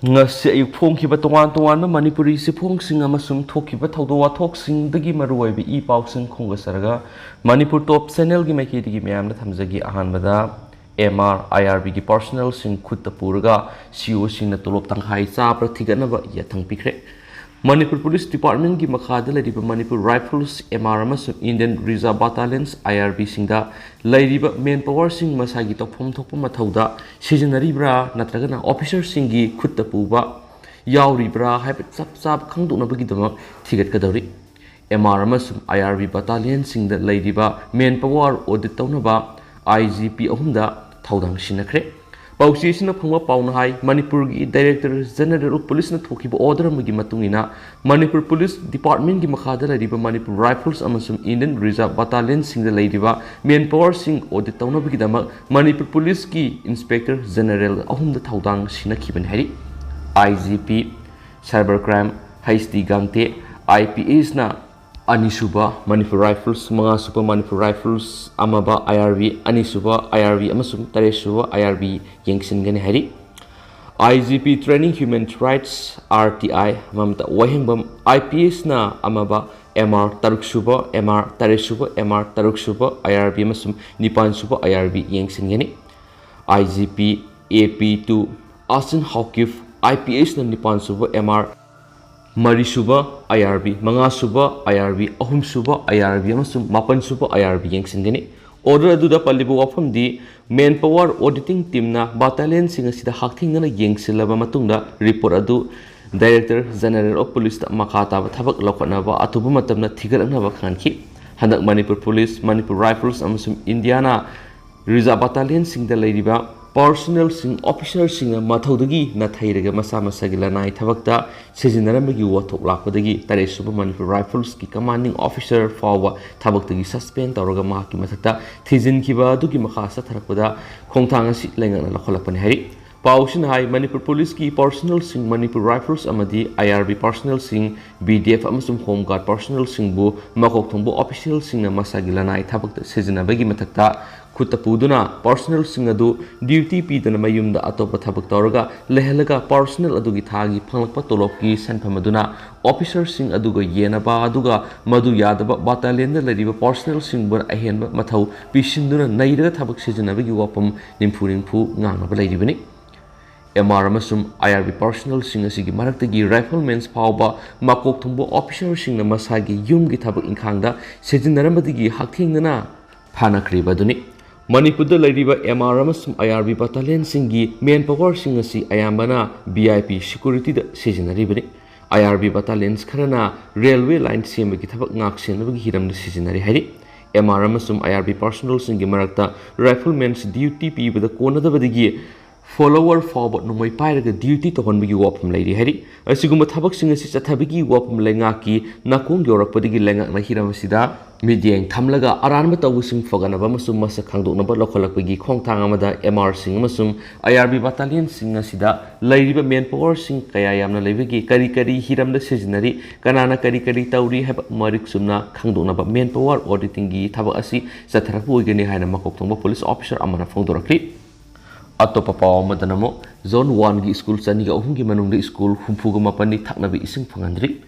ngasi ayuk phongkiba tongan Manipuri si phongsing amasung thokiba thawdo wathoksingdagi maruoiba I pausing khongasaraga Manipur top channel gi maikidigi myamna thamjagi ahanbada MR IRB gi personal sing khutta puraga CO singna tolop tanghai cha prathiganaba yathang pikre Manipur Police Department gi makhada lariba Manipur Rifles MR amasung Indian Reserve Battalions IRB singda lariba main power sing masagi tokphom thokpa mathauda sijanaribra natragana officer singi khutta puba yauribra haiba chap chap khangdoknabagi damak thigatkadori MR amasung IRB Battalion singda lariba main power audit tawnaba IGP ahumda thaudang sinakre Pausisina phangwa pauna hai Manipur gi Director General of Police na thokiba order amagi matungina Manipur Police Department gi makhada lariba Manipur Rifles amasung Indian Reserve Battalion singda lariba main power sing audit tawnabagi damak Manipur Police gi Inspector General ahumda thaudang sinakhiban hari IGP Cybercrime HD Gangte IPS na Anisuba Manipur Rifles mga Super Manipur Rifles amaba IRB Anisuba IRB amasung Taresuba IRB yengsin hari IGP Training Human Rights RTI mamta wahengbam IPS na amaba MR Taruksuba MR Taresuba MR Taruksuba IRB amasung Nipansuba IRB yengsin IGP AP2 Asin Hawkif IPS na Nipansuba MR Marisuba IRB, Mangasuba IRB, Ahumsuba IRB, amasung Mapansuba IRB yengsinggani. Order aduda palibu wafam di manpower auditing team na battalion singa sida hakting na yengsilaba matungda report adu Director General of Police ta makata ba thabak lokna ba atubu matamna thigalna ba khanki. Handak Manipur Police, Manipur Rifles amasung Indiana Reserve Battalion singda lariba personnel sing officer sing mathaudagi na thairaga masa masagi lanai thabakta sejinaramagi wathok lakpadagi Taresuba Manipur Rifles ki commanding officer fawa thabaktagi suspend tawraga mahakki mathakta thijinkiba adugi makhasa tharakpada khongthang asi lengana lakholapani hari pausin hai Manipur Police ki personnel sing Manipur Rifles amadi IRB personnel sing BDF amasung Home Guard personnel sing bu makok thongbu official sing na masagi lanai thabakta sejinabagi mathakta Kutta puduna personal sing adu duty pidana mayumda atopa thabak tawraga lehalaga personal adugi thagi phanglakpa tolopki sanpham aduna officer sing aduga yenaba aduga madu yadaba battalion da lariba personal sing bur ahenba mathau pisinduna nairaga thabak sejinabagi wapam nimphuningphu ngangnaba lairibani MR amasum IRB personal sing asigi maraktagi riflemen's phawba makok thungbo officer sing na masagi yumgi thabak inkhangda sejinarambadigi hakthingna phanakhribaduni Manipur da lariba MR amasum IRB battalion singi main power sing asi ayambana VIP security da sejinaribani IRB battalions kharana railway line sembagi thabak ngak senabagi hiramda sejinari hari MR amasum IRB personnel singi marakta riflemen's duty pibada konadabadigi follower forward no mai pairaga duty to honbagi wapam lairi hari asiguma thabak sing asi chathabagi wapam lengaki nakong yorakpadigi lengak na hiramasida Midyeng thamlaga aranba tawusing foganaba masum masa khangdoknaba lokholakpagi khongthang amada MR sing amasum IRB battalion sing asida lairiba main power sing kaya yamna leibagi kari hiramda sejinari kanana kari tauri haba marik sumna khangdoknaba main power auditing gi thabak asi satharapu ogeni haina makokthongba police officer amana phongdorakli atopa paw madanamo zone 1 gi school chaniga ohumgi manungda school humfuga mapani thaknabi ising phangandri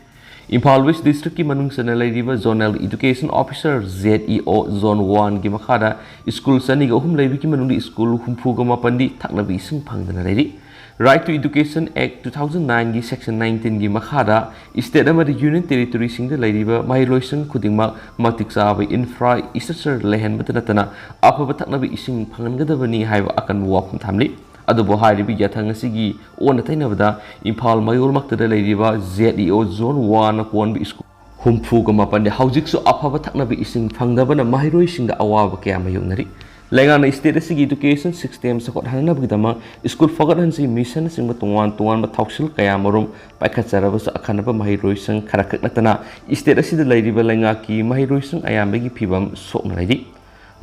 Imphal West District ki manung sana laiba Zonal Education Officer ZEO Zone 1 gi makhada school sani ga hum laibi ki manung di school humpu ga mapandi thakna bi sing phangdana lairi Right to Education Act 2009 gi section 19 gi makhada state amadi union territory sing da laiba mahiloisang khudingma matiksa ba infrastructure lehen batana apaba thakna bi sing phanganggadabani haiba akan wapum thamli Adubo haribi yathangasi ona tainabada Imphal Mayur Maktada lariba ZEO Zone 1 Kwon bi school humfu ga mapande haujiksu aphaba thaknabi ising phangdabana mahiroi singda awaba kya mayungnari lengana state asigi education system sakot hanabagi dama school fogat hansi mission singba tungwan ba thausil kaya marum paikhatjaraba sa akhanaba mahiroi sang kharakak natana state asida lariba lengaki mahiroi sang ayambagi phibam sokna lairi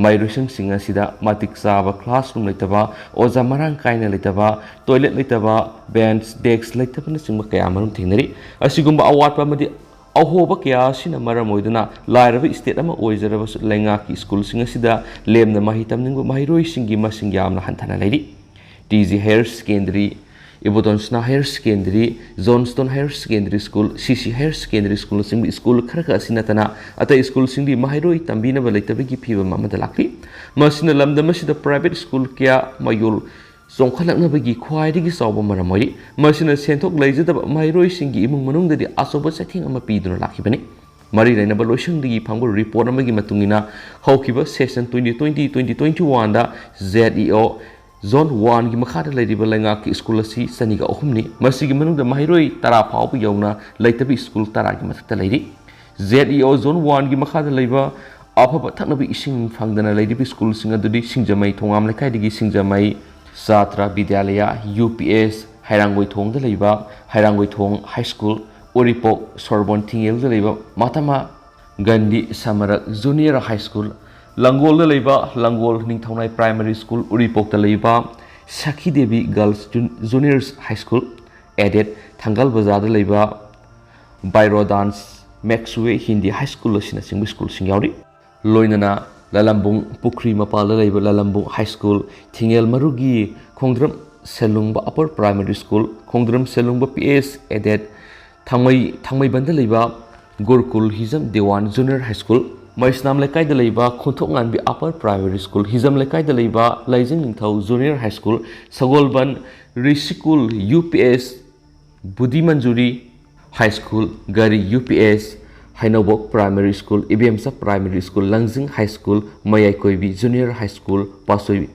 Mairusang singa sida matik saba classroom laitaba oza marang kaina laitaba toilet laitaba bench desk laitaba na singba kaya marum thingnari asigumba awatpa madi ahoba kaya sina maram oiduna lairaba state ama oizaraba lengaki school singa sida lemna mahitam ningba mahiroi singi masing yamna hantana lairi TG Higher Secondary Ibodonsna Higher Secondary, Johnston Higher Secondary School, CC Higher Secondary School, Singli School Karaka Sinatana, at a school Singli Mahiro, Tambina, Valetaviki Piva Mamadalaki, Masina Lamdamasi, private school Kia Mayul. Songkalaknabagi khwaidagi sawba maramoi masina senthok leijadaba mairoi singi imung manungdadi asoba setting ama piduna lakhibani mari rainaba loisungdagi phangbo report amagi matungina haukiba session 2020-2021 da ZEO Zone 1 gi makhada leiriba lengaki school asi saniga ohumni masigi manungda mairoi tara phawbu yauna leitabi school tara gi mathakta leiri ZEO Zone 1 gi makhada leiba afaba thaknabi ising phangdana leiribi school singa dudi singjamai thongam lekhaidagi singjamai Satra Vidyalaya UPS Hairangoi Thong the Leba Hairangoi Thong High School Uripok Sorbonne Tingel the Leba Matama Gandhi Samarak Junior High School Langol the Leba Langol Ningthonai Primary School Uripok the Leba Saki Devi Girls Juniors High School Added Tangal Bazaar the Leba Bairo Dance Maxway Hindi High School Sina Singh School Singauri Loinana Lalambung Pukri Mapala Leba Lalambung High School Tingel Marugi Kongdram Selungba Upper Primary School Kongdram Selungba PS Added Thangmai Banda Leba Gurkul Hizam Dewan Junior High School Maisnam Lekai the Leba Kontongan Bi Upper Primary School Hizam Lekai the Leba Laizing Ningthau Junior High School Sagolban Rishikul UPS Budimanjuri High School Gari UPS Hainobok Primary School, Ibiamsa Primary School, Langzing High School, Mayakoibi Junior High School, Pasoi,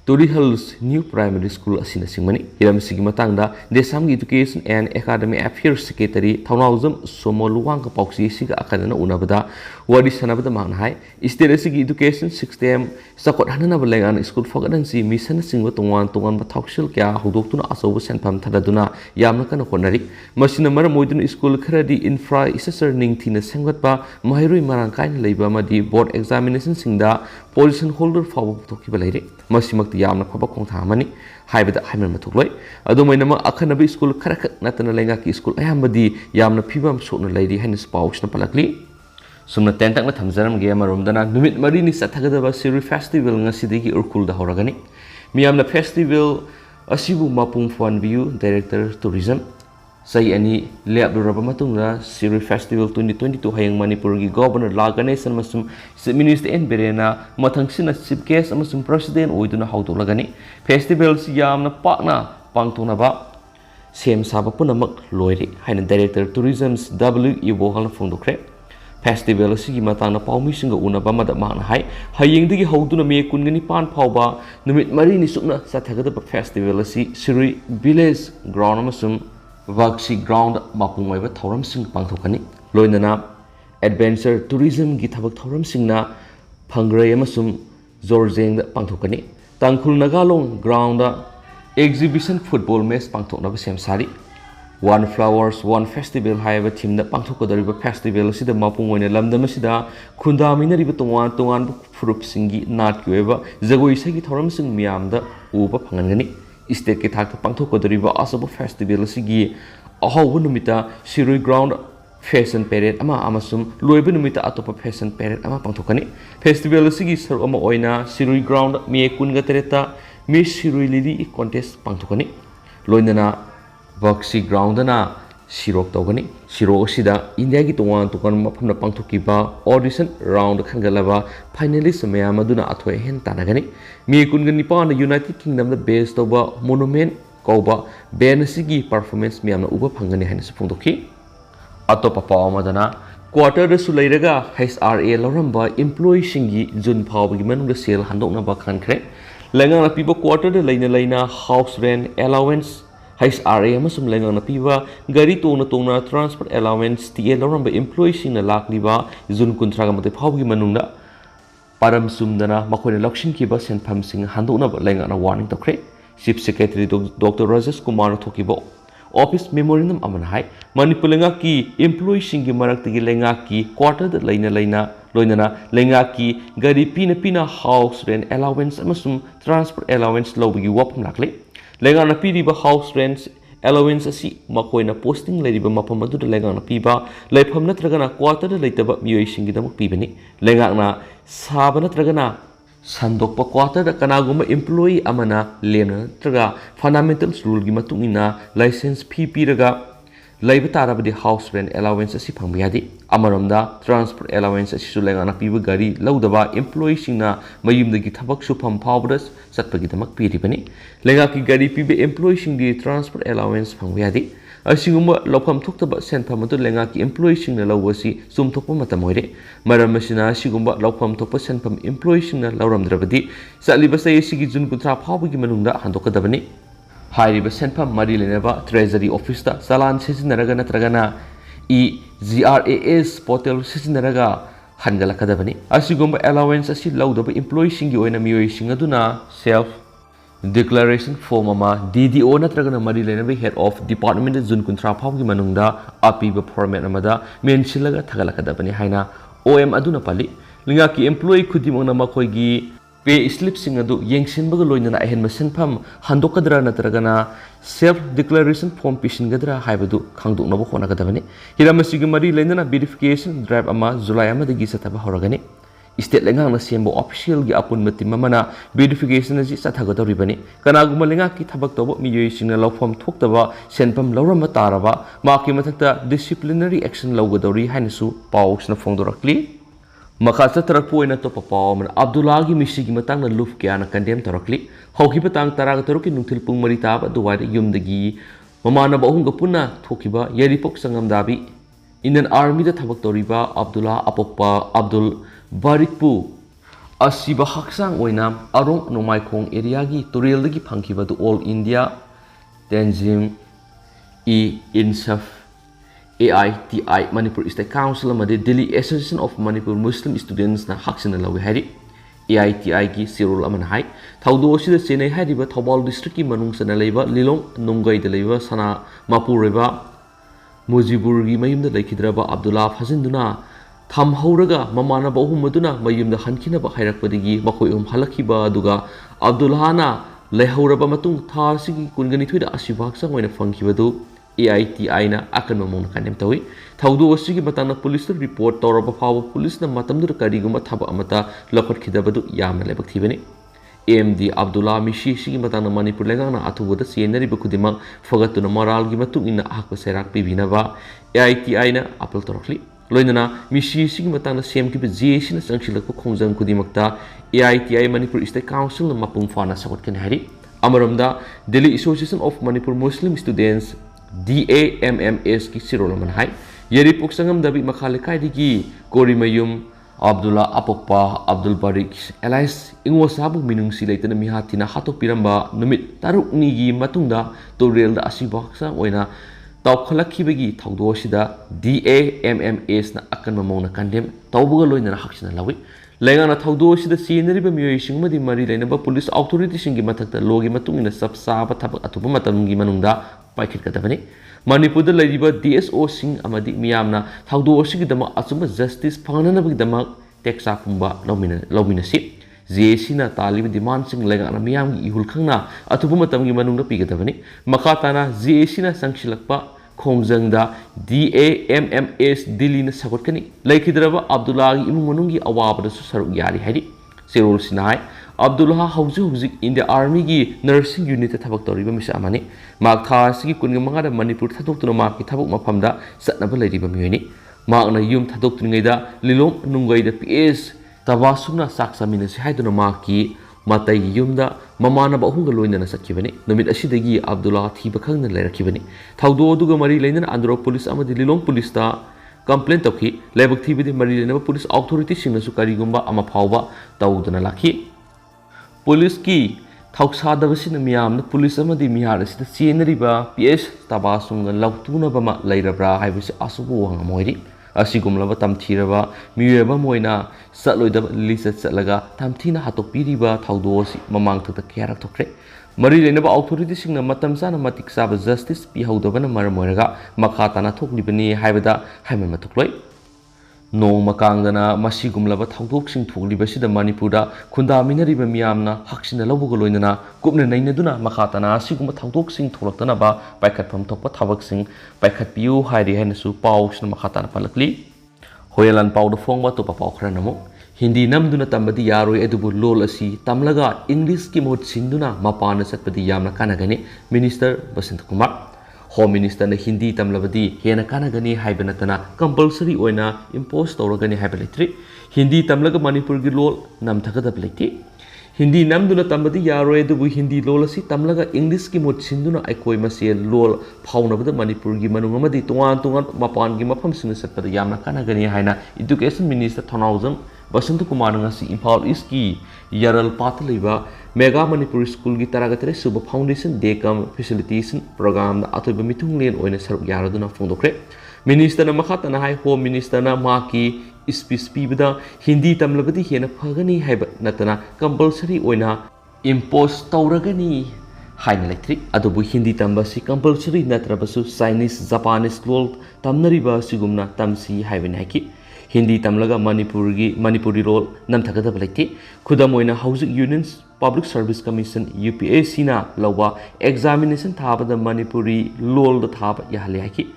Turi Hills New Primary School, Asina Singmani, Hiram Sigmatanga, Desam Education and Academy Affairs Secretary, Taunazum, Somoluanga Poxi, Siga Akadana Unabada, Wadi Sanabada Manhai, Isteresi Education 6am, Sakot Hananabalangan School Fogadansi, Missan Singwatungan, Tungan Batokshil, Kia, Thadoktuna Asobo Sanpam Tadaduna, Yamakan Honari, Machina Maramodun School Kredi Infra Assessor Ning Tina Sangwatba, Mahiri Marankain Labor Madi Board Examination Singda, Position Holder for Tokibalade, Masimak the Yamna Papa Kontamani, Hybrid Hyman Matukloi, Adomainama Akanabi School Karakat Natanalengaki School, Ayamadi, Yamna Pibam Sotna Lady Hennis Pauch Napalakli. Sumna Tentang Tamzaram Gama Rumdana, Numit Marini Satagada Siri Festival Nasidiki Urkul the Horagani. Miamna Festival Asibu Mapung Fun View, Director Tourism. Say any Leab Rabamatuna, Siri Festival 2022 Hayang Manipur Governor Laganes and Masum Minister and Berena, Matangsina Sipcase and Masum President Oiduna Hautolagani. Festivals Yamna Partner Pangtonaba. Same Sabapunamak Loiri, Hayan Director Tourism's W. Ibohal Fundokre. Festival asigi matana paumisinga unabama da mahna hai hayengdigi hauduna me kungani pan phauba numit mari ni sukna sathagada festival asi Siri Village Ground amasum Vaksi Ground mapungmaiba thoram sing pangthokani loinana Adventure Tourism gi thabak thoram singna phangrai amasum Zorjeng da pangthokani Tangkhul Nagalong Ground da Exhibition Football Match pangthokna ba sem sari One Flowers, One Festival Haiba Team the Pangtokadariba Festival Sida Mapungone Lamdamasida, Kundamina Ribatungan, Tungan Furup Singi, Nat Kueva, Zagoi Sagi Toram Sing Miam the Uba Pangani, Estate Kitak Pangtokadariba Asabo Festival Sigi, Ahawunumita, Siri Ground Fashion Parade, Ama Amasum, Luibunumita Atopa Fashion Parade, Ama Pangtokani, Festival Sigi Sir Oma Oina, Siri Ground, Mie Kungatereta, Miss Siri Lily Contest Pangtokani, Loinana. Vaksi Ground na Sirok Togani, Siro Sida, India Gituan to come up from the Pangtokiba, audition round Kangalava, finalist Mayamaduna Atwe Hen Tanagani, Mi Kunganipa, the United Kingdom, the best of a monument, Koba, Benasigi performance Miana Uba Pangani Hennis Puntoki, Atopa Madana, Quarter the Sulairaga, HRA Loramba, employee Shingi, Jun Pawgiman, the sale Handona Bakankre, Langana people quarter the Lena, house rent, allowance. HRA amasum lengang napiba gari tona transport allowance TL loramba employees in lakliba zun kuntraga mate phawgi manungda param sumdana makhoi lakshin kiba senpham sing handona lengang na warning tokre Chief Secretary Dr. Rajesh Kumar thokibo office memorandum aman hai Manipur lenga ki employees singi maraktagi lenga ki quarter da leina loinana lenga ki gari pina house rent allowance amasum transport allowance lobigi wapam lakle Lengana Piba house rents, allowance asi, Makoina posting Ladiba Mapamadu the Lengana Piba, Lepam Natragana quarter later but Muising the Pibani, Lengana Sabana Tragana, Sandokpa quarter kanaguma employee amana lena traga fundamentals rule gi matungina license fee piraga laiba tarabadi house rent allowance asi phangba yadi amaramda transport allowance asi sulenga na piba gari laudaba employee singna mayumdagi thabak sufam phawbras satpagi damak piribani lenga ki gari pibe employee singdi transport allowance phangba yadi asigumba lawkham thokhtaba senpham atu lenga ki employee singna lawasi sumthokpa matam hoire maram asina asigumba lawkham thokpa senpham employee singna lawramdrabadi saliba sai sigi jun kuntra phawbagi manungda handokadabani हाइरिबा सेनफम मरी लेनेबा treasury office ता चालान सिजिनरगा नत्रगना GRAS portal सिजिनरगा हनगलकदबनी असिगुम allowance असि लौदब employee सिंगी ओइना मियोइ सिंग अदुना सेल्फ डिक्लेरेशन फॉर्म अमा DDO नत्रगना मरी लेनेबा हेड ऑफ डिपार्टमेंट जुन कुंत्रा फावगी मनुंगदा अपीबा फॉर्मेट अमदा मेंशिलगा थगलकदबनी हाइना OM अदुना पाली लिंगा की एम्प्लॉई खुदिमंगना मखोइगी पे स्लिप सिंग अदु येंगसिनबगा लोइना अहेनबा सेनफम हंदोकदरा नत्रगना सेल्फ डिक्लेरेशन फॉर्म पिसिनगदरा हाइबदु खांगदोकनबो होनागदबनी हिरामसिगी मरी लेना वेरिफिकेशन ड्राइव अमा जुलाई अमदगी सतबा होरगनी स्टेट लेंगांगना सेम्बो ऑफिशियल गी अपुनबा टीम अमना वेरिफिकेशन अजि सथगदौरिबनी कनागुमा लेंगा की थबक तोबो मियोइ सिंगना लौफम थोक्तबा सेनफम लौरम तारबा माकी मथक्ता डिसिप्लिनरी एक्शन लौगदौरी हाइनसु पाउसना फोंदोरक्ली मखा चतरकपोइना तो पाव अब्दुल्ला की मिसी की मतंग लुफ क्या कंडेम तौरकली हौखिबा तांग तराग तरुकी नुंथिल पुंग मरी ताब दुवाई युमदगी ममानब अहुंग पुन्ना थोखिबा यरिपोक संगमदाबी इंडियन आर्मी दा थबक तौरिबा अब्दुल्ला अपोक्पा अब्दुल बारिकपु असिबा हक्सांग ओइना अरोंग नोमाइखोंग एरिया की तुरेलदगी फंखिबा दु all India Tanzeem Insaf AITI Manipur State Council amadi Delhi Association of Manipur Muslim Students na haksina lawi hari AITI ki sirul aman hai thaudo sida chenai hariba Thobal district ki manung sana leiba Lilong Nonggai da leiba sana Mapur reba Mujibur gi mayum da laikhidraba Abdullah Fazinduna tham hauraga mamana bahum maduna mayum da hankina ba hairakpadigi makoi halakhiba aduga Abdullah na lehauraba matung tha sigi kungani thuida asibak sang oina fangkhibadu AITI na akan mamong kanem tawi thaudu asigi matana police report tawraba fawa police na matamdur kariguma thaba amata lokot khidabadu yamna lebak thibani AMD Abdullah mishi sigi matana Manipur lengana athugoda sienari bakudima fagatuna moral gi matung ina akpa serak pibinaba AITI na apel torokli loinana mishi sigi matana sem ki JC na sangsilak khongjang kudimakta AITI Manipur State Council na mapung fana sakot ken hari amaramda Delhi Association of Manipur Muslim Students DAMMS की सिरोलमन है यरी पुक्संगम दबी मखालिकाई दिगी कोरिमयुम अब्दुल्ला अपोक्पा अब्दुल बारिक alias इंगो साबु मिनुंगसी लेतना मिहातिना हातोक पिरंबा नुमित तारुकनीगी मतुंगदा तोरेलदा असिबक्सा ओइना तावखलखिबगी थौदोसिदा DAMMS ना अकन ममोना condemn तौबगा लोइना हक्सिना लावी लेगाना थौदोसिदा सीनरिबा मियोइसिंगमदि मरि लेनबा police authority सिंगी मथक्ता लोगी मतुंगिना सबसाबा थबक अथुबा Matangi मनुंगदा पाइखिटकदबनी Manipur लैरिबा DSO सिंग अमदि मियामना थौदोसिगिदमा अचुम justice फंगननबगिदमा taxa पुंबा लौमिनसी JC ना तालिब demand सिंग लेगाना मियामगी इहुल खंगना अथुबा Matangi मनुंगदा पिगदबनी मखाताना JC ना संगसिलकपा खोंजंगदा DAMMS दिल्ली ना सगोटकनी लैखिद्रबा अब्दुल्ला की इमुंग मनुंगी अवाबदसु सरुक यारी हैरि सेरोल सिनाय अब्दुल्ला हौजिक इंडिया आर्मी की नर्सिंग यूनिट थबक तौरिबा मिसा अमानी माक थासिगी कुनगमंगादा मणिपुर थदोक्तुना माकी थबक मफमदा सतनबा लैरिबा मियोनी माकना युम थदोक्तुनिगैदा लिलोंग नुंगैदा PS तबासुना साक्सामिनसी हाइदुना माकी मातै युमदा ममानबा अहुंगा लोइनना सत्खिबनी नुमित असिदगी अब्दुल्ला थीबा खंगना लैरखिबनी थौदो दुगा मरी लैनना आंध्र पुलिस अमदि लिलोंग पुलिस ता कंप्लेन तौखी लेबक थीबदि मरी लैनबा पुलिस अथॉरिटी सिंगसु करिगुंबा अमा फावबा तौदना लाखी पुलिस की थौसादबसिन मियामना पुलिस अमदि मिहार असिदा चेनरिबा PS तबासुंगा लौतुनबमा लैरब्रा हाइबसि असुबु वंगमोइरि असिगुमलबा तमथीरबा मियेबा मोइना सलोइदबा लिसत सलगा तमथीना हातोकपिरिबा थौदोसि ममांगथता केराक थोक्रे मरी लेनबा अथॉरिटी सिंगना मतम साना मतिक साबा जस्टिस पिहौदबना मरम ओइरगा मखाताना थोकलिबनी हाइबदा हाइमन मथुक्लोइ नोंग मकांगदना मसिगुमलबा थौदोकसिंग थोकलिबसिदा मणिपुरदा खुंदामिनरिबा मियामना हक्सिना लौबगा लोइनना कुपना नैनदुना मखाताना सिगुम थौदोकसिंग थोलक्तनबा पाइखतफम थोकपा थबकसिंग पाइखतपियु हाइरि हाइनसु पाउसना मखाताना पलकली होयलान पाउद फोंगबा तोपा पाउ खरा नमु Hindi namduna tambadi yaroi edubu lol asi tamlaga English ki mohut sinduna mapana satpadi yamna kanagani Minister Basant Kumar Home Minister na Hindi tamlabadi hena kanagani haibanatana compulsory oina impose tawragani haibalitri Hindi tamlaga Manipur gi lol namthakadabliti Hindi namduna tambadi yaroi edubu Hindi lol asi tamlaga English ki mohut sinduna aikoi mase lol phaunabada Manipur gi manung amadi tungan mapan gi mafam sing satpada yamna kanagani haina Education Minister Thonauzang Basant Kumar ngasi Imphal East ki Yaral Pataliba Mega Manipur School ki Taragatere Suba Foundation Dekam Facilitation Program da atoiba mitung len oina saruk yaraduna fongdokre Minister na makhatana hai Home Minister na mahakki speech pibada Hindi tamlabadi hena phagani haiba natana compulsory oina impose tawragani haina electric adobu Hindi tambasi compulsory natrabasu Chinese Japanese lol tamnariba sigumna tamsi haibani haiki Hindi tamlaga Manipuri role namthakadaba leite khudam oina housing unions Public Service Commission UPSC na lawa examination thabada Manipuri lol da thaba yahale haki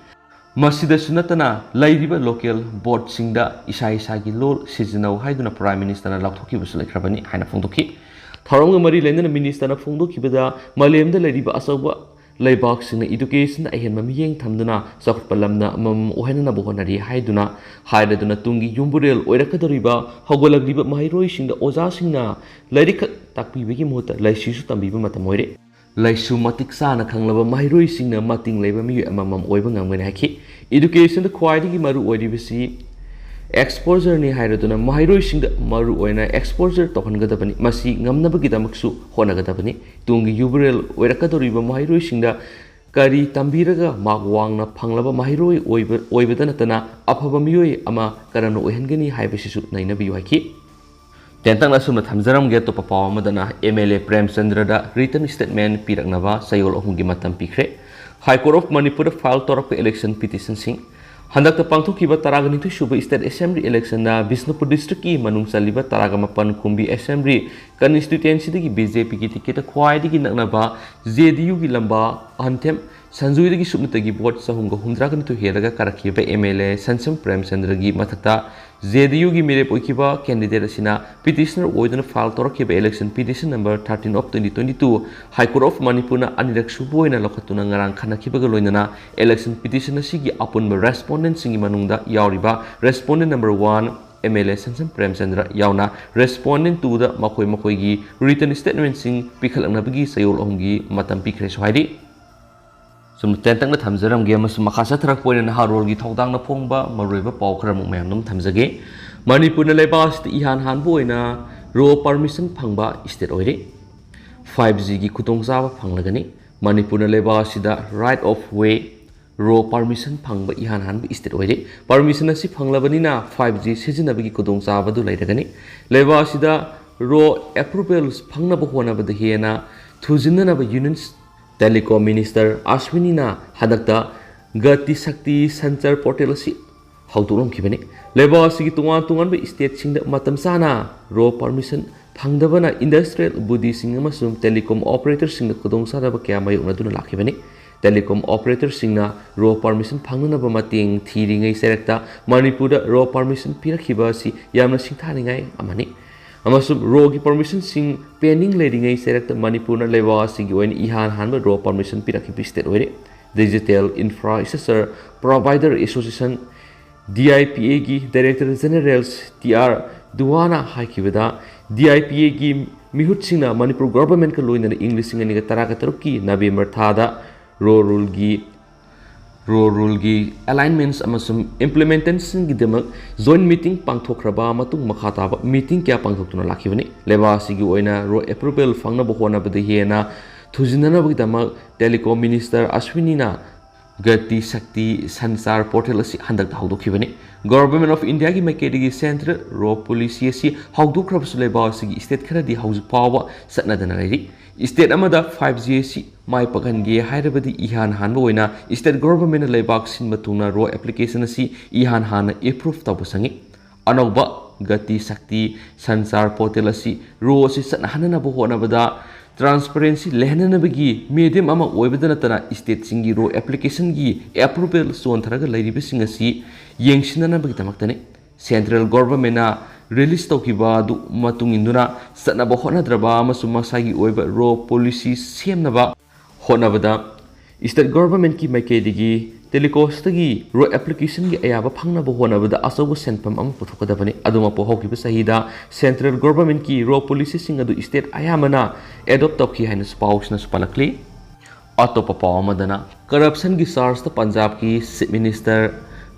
masida sunatana lairiba local board singda isa gi lol seasonal haiduna Prime Minister na lakthoki busul lekhrabani haina phongdoki tharonga mari lendana minister na phongdoki bada malemda lairiba asawba Laibak sing education ahen mamiyeng thamduna sakpalamna mam ohenna bohonari haiduna haiduna tungi yumburel oirakadoriba hogolagriba mairoi singda oja singna lairik takpibegi mota laisisu tambiba matamoire laisu matik sana khanglaba mairoi singna mating leiba mi amamam oiba ngamgani haki education the quality maru oiribisi exposure ni haiduna mairoi singda maru oina exposure tohangadabani masi ngamnabagi damaksu honagadabani tungi yubrel oirakadoriba mairoi singda kari tambiraga magwangna phanglaba mairoi oibadana tana afaba miyoi ama karano ohengani haibasisu nainabi haki tentang nasumna thamjaram ge to papaw madana MLA Prem Chandra da written statement piraknaba sayol ohungi matam pikre High Court of Manipur file torak election petition sing Handak pangthokiba taraga nitu suba State Assembly election na Bisnupur district ki manung saliba taraga mapan kumbi Assembly constituency dagi BJP ki ticket khwai dagi naknaba JDU gi lamba anthem sanjui dagi subnatagi vote sahumga humdra kan tu heraga karakhiba MLA Sansam Prem Chandra gi mathakta JDU gi mere poikiba candidate asina petitioner oidana file torakhiba election petition number 13 of 2022 High Court of Manipur na anirak suboina lokhatuna ngarang khanakhiba ga loinana election petition asigi apunba respondent singi manungda yauriba respondent number 1 MLA Sansam Prem Chandra yauna respondent 2 da makoi gi written statement sing pikhalangnabagi sayol ohumgi matam pikre sohaidi sum tentang na thamjaram ge mas makhasa thrak poina na harol gi thongdang na phongba maroiba paw khram mayam num thamjage Manipur na leibas ti ihan han boina ro permission phangba state oire 5G gi khutong jaba phanglagani Manipur na leibas sida right of way ro permission phangba ihan han state oire permission asi phanglabani na 5G sijinabagi khutong jaba du lairagani leibas sida ro approvals phangnaba honaba de hena thujinna ba unions Telecom Minister Ashwini na hadakta Gati Shakti Sanchar Portal si hauturom kibani leba asigi tungan ba state singda matam sana ro permission phangdabana industrial budi sing amasum telecom operator singda kudong sadaba kya mayukna duna lakhibani telecom operator singna ro permission phangnana ba mating thiringai serekta Manipur da ro permission pirakhiba si yamna singthaningai amani amasum rogi permission sing pending leadingai serekta Manipur na leba asigi oin ihan hanba ro permission pirakhibi state oire Digital Infrastructure Provider Association DIPA gi Director Generals TR Duwana haikibada DIPA gi mihut singna Manipur government ka loina English sing ani ga taraka taruki November thada ro rule gi alignments amasum implementation gi demak joint meeting pangthokraba matung makhata meeting kya pangthokuna lakhibani leba sigi oina ro approval phangna bohona bade hena thujinana bagi damak telecom minister Ashwini na Gati Shakti Sanchar Portal asi handak haudokhibani Government of India gi maikedi central ro police asi haudokrabsu leba sigi state khara di hauju pawa satnadana lairi state amada 5G si mai pakange hairabadi ihan hanba oina state government leibak sin matuna ro application asi ihan hana approve tabusangi anauba Gati Shakti Sanchar Portal asi ro si satnahana bo hona bada transparency lehnana bagi medium ama oibadana tana state singi ro application gi approval son tharaga lairibi singasi yengsinana bagi tamaktane central government na release taukiba adu matung induna satnaba honadraba amasung masagi oiba raw policy semnaba honabada state government ki maikedigi telecostagi raw application gi ayaba phangnaba honabada asobo senpam am puthokadabani aduma po hokiba sahida central government ki raw policy sing adu state ayamana adopt tauki haina spouse na spalakli atopa pawamadana corruption gi charge ta Punjab ki chief minister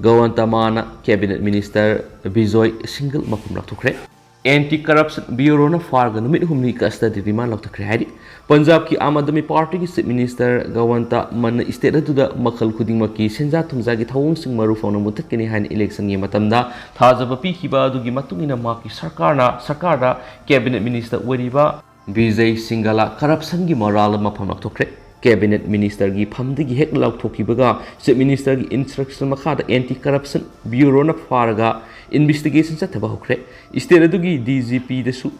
Gawantamana cabinet minister Bijoy single mafum lakthokre anti corruption bureau na farga numit humni custody remand lakthokre hari Punjab ki Aam Aadmi party ki chief minister Gawanta man state atuda makhal khuding maki senja thumja gi thawung sing maru fauna muthakini hain election gi matamda thajaba pi khiba adu gi matungina maki sarkarda cabinet minister wariba Bijoy Singala corruption gi moral mafam lakthokre cabinet minister gi phamdigi hek lauthokibaga chief minister gi instruction makhada anti corruption bureau na farga investigation chathaba hokre state adugi DGP desu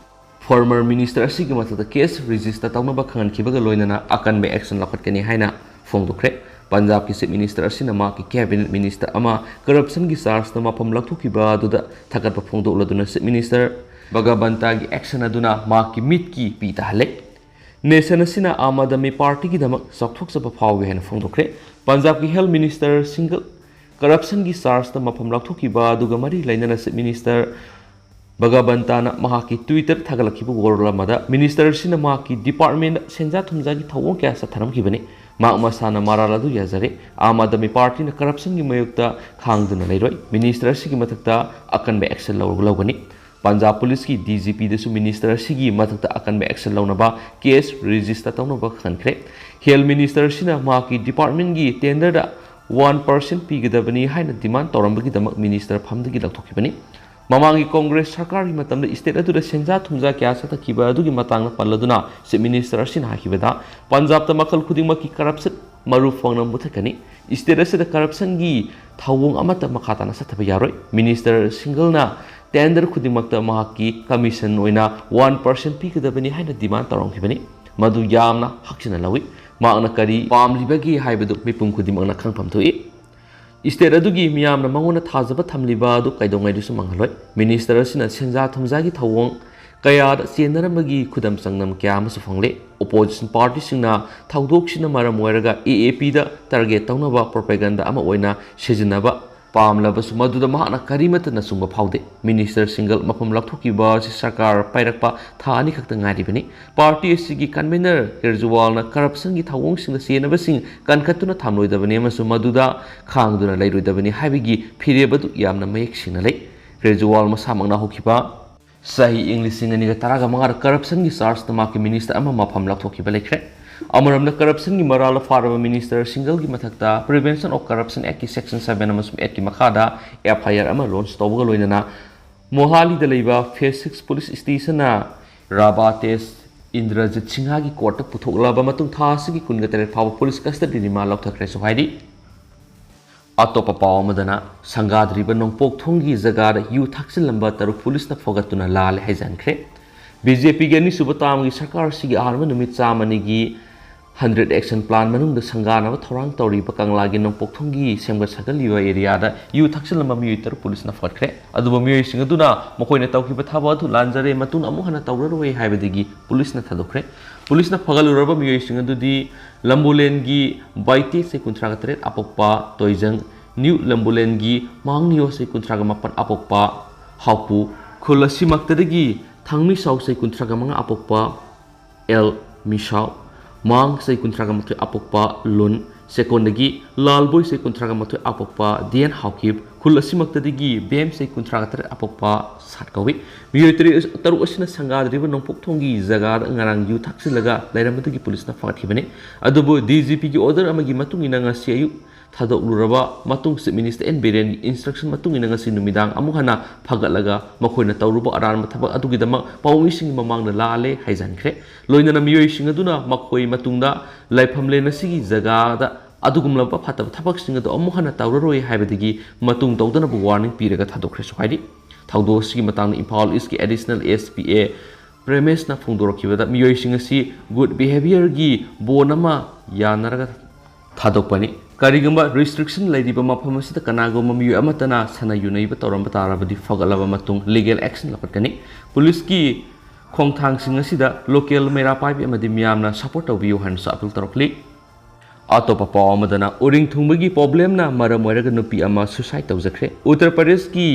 former minister asigi matata case register tawnaba khangan khibaga loinana akan be action lakhatkani haina phongdokre Punjab ki chief minister asina ma ki cabinet minister ama corruption gi charge na mafam lakthokiba aduda thakatba phongdokladuna chief minister bagabanta gi action aduna ma ki mit ki pita halek Nation asina Aam Aadmi party ki damak sakthok saba phawge haina phongdokre Punjab ki health minister single corruption gi charge ta mafam lakthokiba aduga mari lainana chief minister Bagabantana mahakki Twitter thagalakhiba warlamada minister sina mahakki department senja thumja gi thawong kya sa tharamkhibani mak masana maraladu yazare Aam Aadmi party na corruption gi mayukta khangduna leiroi minister sigi mathakta akan be action lawgani Punjab Police ki DGP desu minister sigi mathakta akan be action lawnaba case register tawnaba khankhre health minister sina mahakki department gi tender da 1% pigidabani haina demand tawrambagi damak minister phamdagi lakthokibani Mamangi Congress Sarkar ki matamda state atuda senja thumja kya sa takhiba adugi matangna palladuna chief minister sina hakibada Punjab ta makhal khudingma ki corruption maru phongna muthakani state asida corruption gi thawung amata makhatana sathaba yaroi minister single na tender khudingmakta mahakki commission oina 1% pigidabani haina demand tawrongkhibani madu yamna hakchina lawi maakna kari pamlibagi haibadu mipum khudimangna khangpham thoi state adugi miyamna mangona thajaba thamliba adu kaidongai dusu manghaloi minister asina senja thumja gi thawong kaya da sendaramagi khudam sangnam kya amasu phangle opposition party singna thawdoksina maram oiraga AAP da target tawnaba propaganda ama oina sejinaba pamlabasu maduda mahana karimata na sungba phaude minister single mafam lakthokiba si sarkar pairakpa tha ani khakta ngaribani party asigi convener Kerjwal na corruption gi thawong sing senaba sing kankhatuna thamloidabani amasu maduda khangduna leiroidabani habigi phirebadu yamna mayek sinalei Kerjwal masamangna hokiba sahi English singani ga taraga mangar corruption gi charge tamaki minister ama mafam lakthokiba lekre Amaramna corruption gi marala faraba minister single gi mathakta prevention of corruption act ki section 7 amasum 8 ki makhada FIR ama launch tawga loinana Mohali da leiba phase 6 police station na Rabates Indrajit Singha gi court puthoklaba matung tha sigi kunga tere phawa police custody rima lokthakre so haidi atopa pawamadana sangadriba nongpok thongi jaga da yu thaksin lamba taru police na fogatuna lal haijankre BJP gani subatam gi sarkar sigi arma numit chamani gi 100 action plan manung da sangana thorang tori ba kangla gi nong pokthongi semga sagaliwa area da yu thaksilama mi tar police na fatkre aduba mi singa duna mokoina tawki ba thaba thu lanjare matun amu hana tawraroi haibadigi police na thadokre police na fagaluraba mi singa dudi lambulen gi baiti se kuntra gatre apokpa toijang new lambulen gi mangniyo se kuntra ga mapan apokpa hapu khulasi maktadagi thangmi sau se kuntra ga manga apokpa el misau mang sei kuntraga matui apokpa lun sekondagi lalboy sei kuntraga matui apokpa dian haukip khulasimaktadagi bem sei kuntraga tar apokpa satkawi miyotri taru asina sangadriba nongpok thongi jaga ngarang yu thaksilaga lairamatugi police na fathibani adubu DGP gi order amagi matung ina ngasi ayu thadokluraba matung chief minister en beren instruction matung ina ngasi numidang amuhana phagalaga makoina tawruba aran mathabak adugi dama pawmi sing mamangna lale haijankre loinana miyoi sing aduna makoi matungda laifamle nasigi jaga da adugumlaba phatab thabak sing adu amuhana tawraroi haibadigi matung tawdana bu warning piraga thadokre sohaidi thawdo sigi matang Imphal East ki additional SPA premise na phungdorokibada miyoi sing asi good behavior gi bonama yanaraga थादोकपनी करिगुम्बा restriction लेरिबा मफम असिदा कनागुम्बा मियु अमतना सना युनैबा तौरंबा ताराबदि फगलबा मतुंग लीगल एक्शन लखटकनी पुलिस की खोंगथांगसिंग असिदा लोकल मेरा पाइबि अमदि मियामना सपोर्ट तौबियु हानसु अपील तौरकली अतोपा पाव अमदना उरिंग थुंबगी प्रॉब्लम ना मरम ओइरगा नुपी अमा सुसाइड तौजख्रे उत्तर प्रदेश की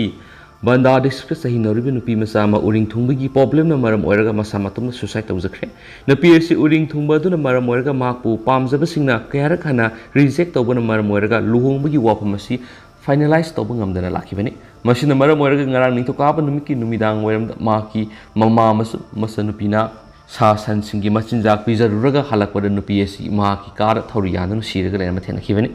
बंदा डिस्ट्रिक्ट सही नौरिबि नुपी मसा अमा उरिंग थुंबगी प्रॉब्लम ना मरम ओइरगा मसा मतुंग सुसाइड तौजख्रे नुपी असि उरिंग थुंबा दुना मरम ओइरगा माकपु पामजबसिंगना कयारक हना रिजेक्ट तौबना मरम ओइरगा लुहोंबगी वाफम असि फाइनलाइज तौब ngamdana लाखिबनि मसिना मरम ओइरगा ngarang ningthokaaba numiki numidang oiram mahakki mama masu masanupina सा सनसिंगी मचिनजाक पिजरुरगा हलकपदा नुपी असि mahakki कार थौरियाननु सिरगा लेना थेनखिबनि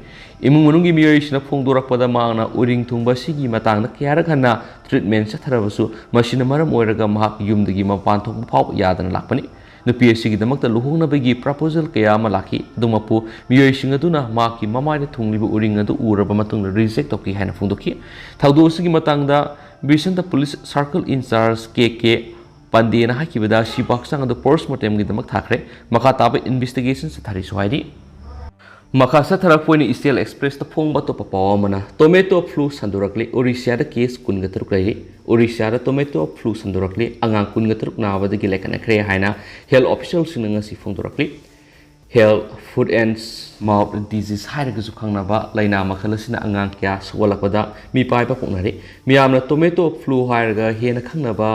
इमुंग मनुंगी मियोइसिना फोंदोरकपदा मांगना उरिंग थुंबा सिगी मतांगदा कयारक हना ट्रीटमेंट सथरबसु मसिना मरम ओइरगा mahak युमदगी मपान थोक फाव यादना लाखपनि नुपी असिगिदमक्ता लुहोंगनबगी प्रपोजल कया अमा लाखि दुमपु मियोइसिंग अदुना mahakki ममाइदा थुंगलिबा उरिंग अदु उरबा मतुंग रिजेक्ट तौकी हाइना फोंदोखि थौदो असिगी मतांगदा बिसंत पुलिस सर्कल इंचार्ज के पंदेना हाकिबदा शिबाक्सांग अदु पोस्टमार्टम गिदमक थाखरे मखा ताबा इन्वेस्टिगेशन सथारि सोहाइरि मखा सथरपोइनि स्टेल एक्सप्रेस त फोंबा तो पपावमना टोमेटो फ्लू संदुरकले ओडिशा द केस कुनगतरुक रैरि ओडिशा द टोमेटो फ्लू संदुरकले अंगा कुनगतरुक नाबदगी लेखनखरे हाइना हेल्थ ऑफिशियल सिंगंगसी फोंदुरकले hand foot and mouth disease हाइरगसु खंगनाबा लाइना मखलसिना अंगा क्या सोलकपदा मी पाइबा पोंगनारि मियामना टोमेटो फ्लू हाइरगा हेना खंगनाबा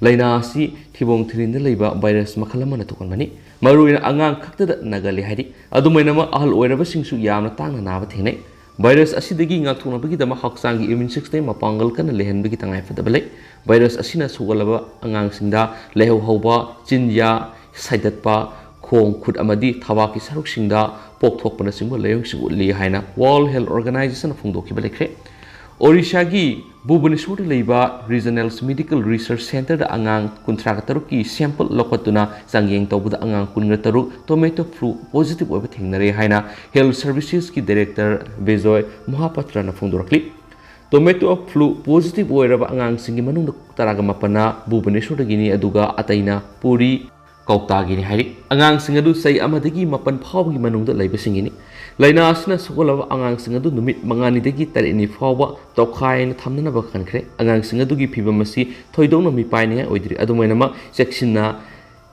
लाइना असि थिबोंग थिरिन लेबा वायरस मखलमना तुकनमनि मरुइना अंगांग खक्तदा नगले हाइरि अदुमैनम अहल ओइरबसिंगसु यामना तांगना नाबा थेने virus असिदगी ngathunabagi dama haksangi immune system mapangal kana lehenbagi tangai fadabale virus asina sugalaba angang singda lehu hoba chinja saidatpa khong khut amadi thawaki saruk singda pokthokpana singba leyong sigu li haina world health organization phungdoki balekre Odisha की भुवनेश्वर लेबा regional medical research centre दा अंगांग कुंथ्राग तरुक की sample लखतुना संगेंग तौबदा अंगांग कुनग्र तरुक टोमेटो फ्लू पॉजिटिव ओइबा थेंगनरे हाइना हेल्थ सर्विसेज की डायरेक्टर बेजोय महापात्रना फोंदोरकली टोमेटो फ्लू पॉजिटिव ओइरबा अंगांग सिंगी मनुंग तरागा मपना भुवनेश्वर गिनी अदुगा अतैना पुरी कौतागिनी हाइरि अंगांग सिंग अदु सै अमदगी मपन फावगी मनुंग दा लैबा सिंगिनी लाइना असना सुगलबा अंगांग सिंग अदु नुमित मंगानिदगी तरेनि फावबा तौखायन थमननबा खनखरे अंगांग सिंग अदुगी फिबम मसी थोइदोंना मी पाइने ओइद्रि अदुमैनमा सेक्सिनना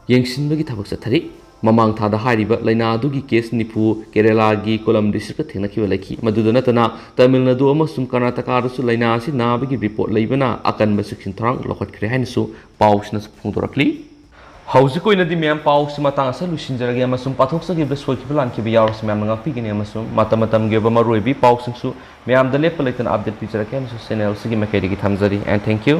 येंगसिनबगी थबक सथरि ममांग थादा हारिबा लाइना अदुगी केस निफु केरला की कोलम डिस्ट्रिक्ट थेंगनखिबा लैखि मदुदा नतना तमिलनाडु अमसुम कर्नाटका रसु लाइना असि नाबगी रिपोर्ट लैबना अकनबा सेक्सिन थरांग लखटखरे हाइनसु पाउसना फोंदोरकली हौजिक ओइनदि म्याम पाउस मतंग अस लुसिनजरगे अमसुम पाथोक्सगिबा सोइखिबा लानखिबा यावरस म्याम ngakpigini अमसुम मतम गेबा मरोइबि पाउसंसु म्याम द लेप लेतन अपडेट पिजरके अमसु चैनल सिगी मकेदिगी थमजरी एंड थैंक यू